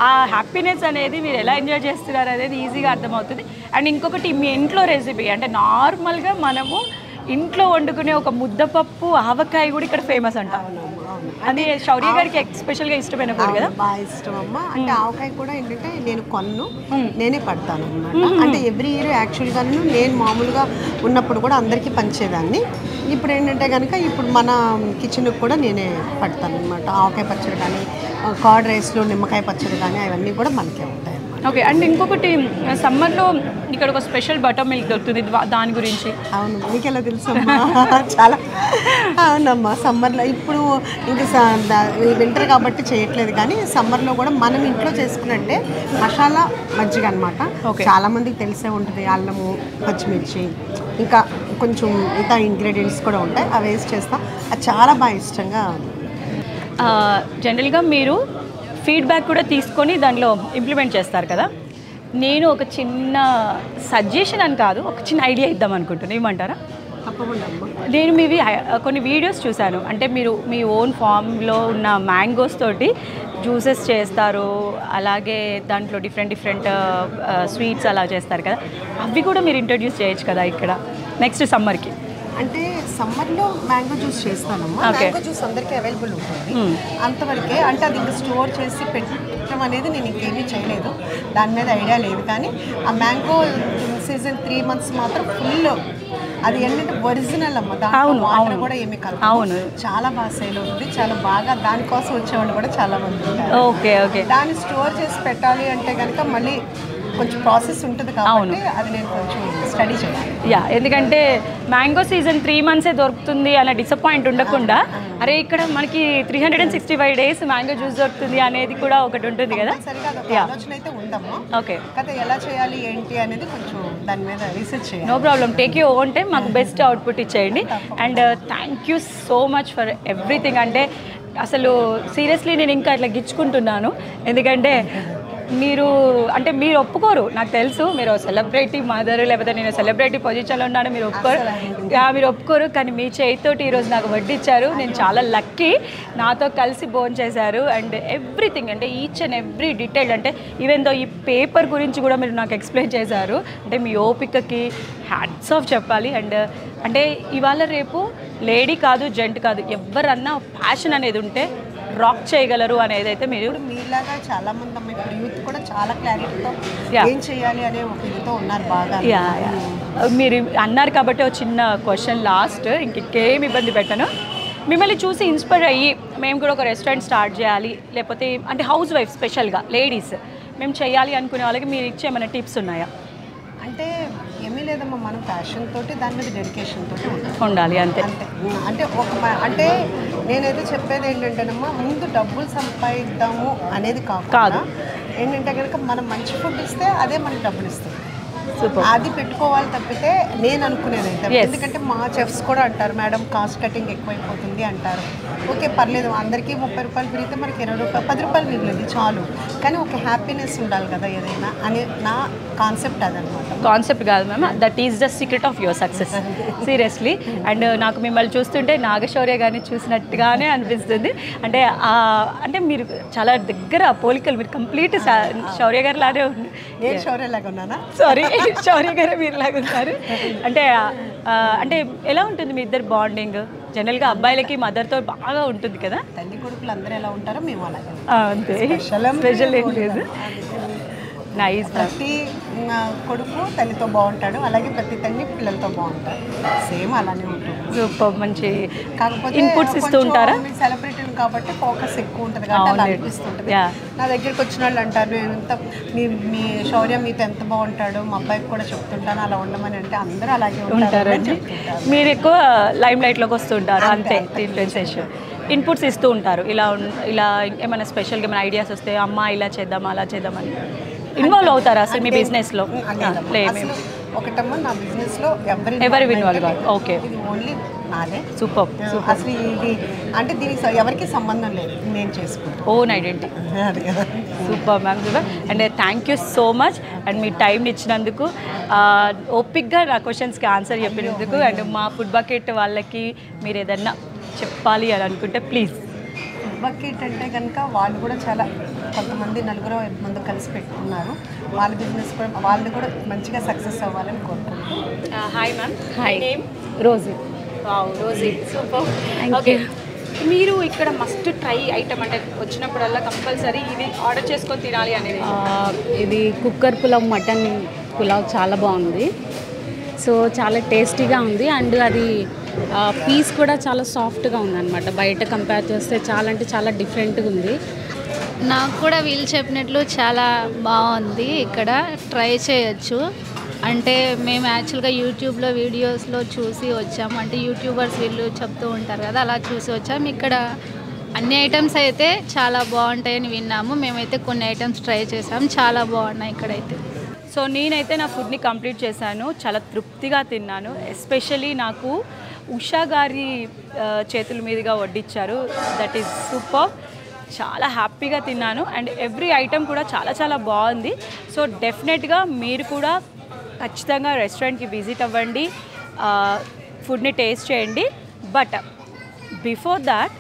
ఆ హ్యాపీనెస్ అనేది మీరు ఎలా ఎంజాయ్ చేస్తున్నారు అనేది ఈజీగా అర్థమవుతుంది. అండ్ ఇంకొకటి మీ ఇంట్లో రెసిపీ అంటే నార్మల్గా మనము ఇంట్లో వండుకునే ఒక ముద్దపప్పు ఆవకాయ కూడా ఇక్కడ ఫేమస్ అంట. అది శౌర్య గారికి ఎస్పెషల్గా ఇష్టమైన కూడా కదా. బాగా ఇష్టం అమ్మ. అంటే ఆవకాయ కూడా ఏంటంటే నేను నేనే పడతాను అనమాట. అంటే ఎవ్రీ ఇయర్ యాక్చువల్గా నేను మామూలుగా ఉన్నప్పుడు కూడా అందరికీ పంచేదాన్ని. ఇప్పుడు ఏంటంటే కనుక ఇప్పుడు మన కిచెన్కి కూడా నేనే పడతాను అనమాట. ఆవకాయ పచ్చడి కానీ, కర్డ్ రైస్లో నిమ్మకాయ పచ్చడి కానీ అవన్నీ కూడా మనకే ఉంటాయి. ఓకే. అండ్ ఇంకొకటి సమ్మర్లో ఇక్కడ ఒక స్పెషల్ బటర్ మిల్క్ దొరుకుతుంది, దాని గురించి. అవును, మీకు ఎలా తెలుసమ్మా? చాలా అవునమ్మా. సమ్మర్లో ఇప్పుడు ఇంకా వింటర్ కాబట్టి చేయట్లేదు, కానీ సమ్మర్లో కూడా మనం ఇంట్లో చేసుకున్నట్టే మసాలా మజ్జిగ అనమాట. చాలామందికి తెలిసే ఉంటుంది. అల్లము, పచ్చిమిర్చి, ఇంకా కొంచెం మిగతా ఇంగ్రీడియంట్స్ కూడా ఉంటాయి, అవి వేసి చేస్తాం. అది చాలా బాగా ఇష్టంగా. జనరల్గా మీరు ఫీడ్బ్యాక్ కూడా తీసుకొని దానిలో ఇంప్లిమెంట్ చేస్తారు కదా. నేను ఒక చిన్న సజెషన్ అని కాదు, ఒక చిన్న ఐడియా ఇద్దాం అనుకుంటున్నాను, ఏమంటారా? తప్పకుండా. నేను మీవి కొన్ని వీడియోస్ చూశాను. అంటే మీరు మీ ఓన్ ఫామ్లో ఉన్న మ్యాంగోస్ తోటి జ్యూసెస్ చేస్తారు, అలాగే దాంట్లో డిఫరెంట్ స్వీట్స్ అలా చేస్తారు కదా. అవి కూడా మీరు ఇంట్రడ్యూస్ చేయొచ్చు కదా ఇక్కడ నెక్స్ట్ సమ్మర్కి. అంటే సమ్మర్లో మ్యాంగో జ్యూస్ చేస్తానమ్మా. మ్యాంగో జ్యూస్ అందరికీ అవైలబుల్ ఉంటుంది అంతవరకే. అంటే అది ఇంకా స్టోర్ చేసి పెట్టడం అనేది నేను ఇంకేమీ చేయలేదు, దాని మీద ఐడియా లేదు. కానీ ఆ మ్యాంగో సీజన్ 3 months మాత్రం ఫుల్ అది ఏంటంటే ఒరిజినల్ అమ్మ. దాంట్లో వాటర్ కూడా ఏమి కలపదు, చాలా బాగా సేల్ అవుతుంది, చాలా బాగా. దానికోసం వచ్చేవాళ్ళు కూడా చాలా మంది ఉంటారు. Okay okay. దాన్ని స్టోర్ చేసి పెట్టాలి అంటే కనుక మళ్ళీ కొంచెం ప్రాసెస్ ఉంటుంది కాబట్టి అది నేను కొంచెం స్టడీ చేయాలి. ఎందుకంటే మ్యాంగో సీజన్ 3 months దొరుకుతుంది అనే డిసప్పాయింట్ ఉండకుండా, అరే ఇక్కడ మనకి 365 days మ్యాంగో జ్యూస్ దొరుకుతుంది అనేది కూడా ఒకటి ఉంటుంది కదా. ఆలోచన అయితే ఉందమ్మా. ఓకే. కదా ఎలా చేయాలి ఏంటి అనేది కొంచెం దాని మీద రీసెర్చ్ చేయాలి. No problem, take you own time, మాకు బెస్ట్ అవుట్పుట్ ఇచ్చేయండి. And thank you so much for everything. అంటే అసలు సీరియస్లీ నేను ఇంకా ఇట్లా గిచ్చుకుంటున్నాను, ఎందుకంటే మీరు ఒప్పుకోరు, నాకు తెలుసు. మీరు సెలబ్రిటీ మదర్, లేకపోతే నేను సెలబ్రిటీ పొజిషన్లో ఉన్నాను, మీరు ఒప్పుకోరు. కానీ మీ చేతితోటి ఈరోజు నాకు వడ్డిచ్చారు, నేను చాలా లక్కీ. నాతో కలిసి భోజనం చేశారు. అండ్ ఎవ్రీథింగ్ అంటే ఈచ్ అండ్ ఎవ్రీ డీటెయిల్, అంటే ఈవెన్ దో ఈ పేపర్ గురించి కూడా మీరు నాకు ఎక్స్ప్లెయిన్ చేశారు. అంటే మీ ఓపికకి హ్యాట్స్ ఆఫ్ చెప్పాలి. అండ్ అంటే ఇవాళ రేపు లేడీ కాదు, జెంట్ కాదు, ఎవరన్నా ప్యాషన్ అనేది ఉంటే రాక్ చేయగలరు అనేది అయితే మీరు మీలాగా చాలా మంది అమ్మ ఇప్పుడు యూత్ కూడా చాలా క్లారిటీతో ఏం చేయాలి అనే ఒక ఇదితో ఉన్నారు బాగా. మీరు అన్నారు కాబట్టి ఒక చిన్న క్వశ్చన్ లాస్ట్, ఇంకేం ఇబ్బంది పెట్టను. మిమ్మల్ని చూసి ఇన్స్పైర్ అయ్యి మేము కూడా ఒక రెస్టారెంట్ స్టార్ట్ చేయాలి, లేకపోతే అంటే హౌస్ వైఫ్ స్పెషల్గా లేడీస్ మేము చేయాలి అనుకునే వాళ్ళకి మీరు ఇచ్చే ఏమైనా టిప్స్ ఉన్నాయా? అంటే ఏమీ లేదమ్మా, మనం ప్యాషన్ తోటి దాని మీద డెడికేషన్ తోటి ఉండాలి అంతే. అంటే అంటే నేనైతే చెప్పేది ఏంటంటేనమ్మా, ముందు డబ్బులు సంపాదిద్దాము అనేది కాదు, ఏంటంటే కనుక మనం మంచి ఫుడ్ ఇస్తే అదే మనకి డబ్బులు ఇస్తుంది, అది పెట్టుకోవాలి తప్పితే నేను అనుకునేది అయితే. ఎందుకంటే మా చెఫ్స్ కూడా అంటారు, మేడం కాస్ట్ కటింగ్ ఎక్కువైపోతుంది అంటారు. ఓకే పర్లేదు అందరికీ 30 రూపాయలు పెరిగితే మనకి 20 రూపాయలు 10 రూపాయలు మిగిలింది చాలు, కానీ ఒక హ్యాపీనెస్ ఉండాలి కదా ఏదైనా అని నా కాన్సెప్ట్ అదనమాట. కాన్సెప్ట్ కాదు ma'am, that is the secret of your success seriously. And నాకు మిమ్మల్ని చూస్తుంటే నాగశౌర్య గారిని చూసినట్టుగానే అనిపిస్తుంది. అంటే అంటే మీరు చాలా దగ్గర పోలికలు, మీరు కంప్లీట్ శౌర్య గారు లానే ఉంది. నేను శౌర్యలాగా ఉన్నానా? సారీ శౌర్య గారు మీరు లాగా ఉన్నారు. అంటే అంటే ఎలా ఉంటుంది మీ ఇద్దరు బాండింగ్? జనరల్గా అబ్బాయిలకి మదర్తో బాగా ఉంటుంది కదా, తల్లి కొడుకులు అందరూ ఎలా ఉంటారో మేము అలాగే అంతే, స్పెషల్ ఏం లేదు. నైస్. ప్రతి కొడుకు తల్లితో బాగుంటాడు, అలాగే ప్రతి తల్లి పిల్లలతో బాగుంటాడు, సేమ్ అలానే ఉంటుంది. సూపర్. మంచి కాకపోతే ఇన్పుట్స్ ఇస్తూ ఉంటారా? సెలబ్రిటీ కాబట్టి ఫోకస్ ఎక్కువ ఉంటుంది కాబట్టి అలా అనిపిస్తుంటుంది. నా దగ్గరికి వచ్చిన వాళ్ళు అంటారు ఎంత మీ శౌర్య మీతో ఎంత బాగుంటాడు, మా అబ్బాయికి కూడా చెప్తుంటాను అలా ఉండమని, అంటే అందరూ అలాగే ఉంటారు. మీరు ఎక్కువ లైమ్ లైట్లోకి వస్తుంటారు అంతే, ఇన్ఫ్లుయెన్సేషన్ ఇన్పుట్స్ ఇస్తూ ఉంటారు. ఇలా ఏమైనా స్పెషల్గా ఏమైనా ఐడియాస్ వస్తే అమ్మ ఇలా చేద్దామా అలా చేద్దామని ఇన్వాల్వ్ అవుతారా అసలు మీ బిజినెస్లో? ఒకటమ్మా నా బిజినెస్లో ఎవరు ఇన్వాల్వ్ కాదు. ఓకే, ఇది ఓన్లీ నాదే. సూపర్. అసలు ఇది అంటే దీనికి ఎవరికి సంబంధం లేదు, నేను చేసుకుంటాను, own identity. Super ma'am, super. And thank you so much. And me time ఇచ్చినందుకు, ఓపిక్గా నా క్వశ్చన్స్కి ఆన్సర్ చెప్పినందుకు. అండ్ మా ఫుడ్ బకెట్ వాళ్ళకి మీరు ఏదన్నా చెప్పాలి అని అనుకుంటే ప్లీజ్. ఫుడ్ బకెట్ అంటే కనుక వాళ్ళు కూడా చాలా కొంతమంది 4-5 కలిసి పెట్టుకున్నారు, వాళ్ళ బిజినెస్ కూడా వాళ్ళు కూడా మంచిగా సక్సెస్ అవ్వాలని కోరుకుంటున్నాను. Hi ma'am. Hi, name Rosy. Rosy, super. Okay, మీరు ఇక్కడ మస్ట్ ట్రై ఐటమ్ అంటే వచ్చినప్పుడల్లా కంపల్సరీ ఇది ఆర్డర్ చేసుకొని తినాలి అనేది? ఇది కుక్కర్ పులావ్, మటన్ పులావ్ చాలా బాగుంది. సో చాలా టేస్టీగా ఉంది. అండ్ అది పీస్ కూడా చాలా సాఫ్ట్గా ఉందన్నమాట. బయట కంపేర్ చేస్తే చాలా అంటే చాలా డిఫరెంట్గా ఉంది. నాకు కూడా వీళ్ళు చెప్పినట్లు చాలా బాగుంది. ఇక్కడ ట్రై చేయొచ్చు. అంటే మేము యాక్చువల్గా యూట్యూబ్లో వీడియోస్లో చూసి వచ్చాము, అంటే యూట్యూబర్స్ వీళ్ళు చెప్తూ ఉంటారు కదా, అలా చూసి వచ్చాము. ఇక్కడ అన్ని ఐటమ్స్ అయితే చాలా బాగుంటాయని విన్నాము. మేమైతే కొన్ని ఐటమ్స్ ట్రై చేసాము, చాలా బాగున్నాయి ఇక్కడైతే. సో నేనైతే నా ఫుడ్ని కంప్లీట్ చేశాను, చాలా తృప్తిగా తిన్నాను. ఎస్పెషలీ నాకు ఉషా గారి చేతుల మీదుగా వడ్డించారు, దట్ ఈస్ సూపర్. చాలా హ్యాపీగా తిన్నాను. అండ్ ఎవ్రీ ఐటమ్ కూడా చాలా చాలా బాగుంది. సో డెఫినెట్గా మీరు కూడా ఖచ్చితంగా రెస్టారెంట్కి విజిట్ అవ్వండి, ఫుడ్ని టేస్ట్ చేయండి. బట్ బిఫోర్ దాట్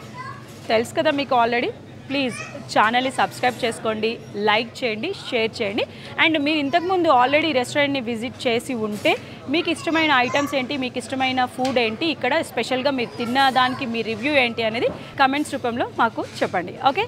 తెలుసు కదా మీకు ఆల్రెడీ, ప్లీజ్ ఛానల్ని సబ్స్క్రైబ్ చేసుకోండి, లైక్ చేయండి, షేర్ చేయండి. అండ్ మీరు ఇంతకుముందు ఆల్రెడీ రెస్టారెంట్ని విజిట్ చేసి ఉంటే మీకు ఇష్టమైన ఐటమ్స్ ఏంటి, మీకు ఇష్టమైన ఫుడ్ ఏంటి, ఇక్కడ స్పెషల్గా మీరు తిన్న దానికి మీ రివ్యూ ఏంటి అనేది కమెంట్స్ రూపంలో మాకు చెప్పండి. ఓకే.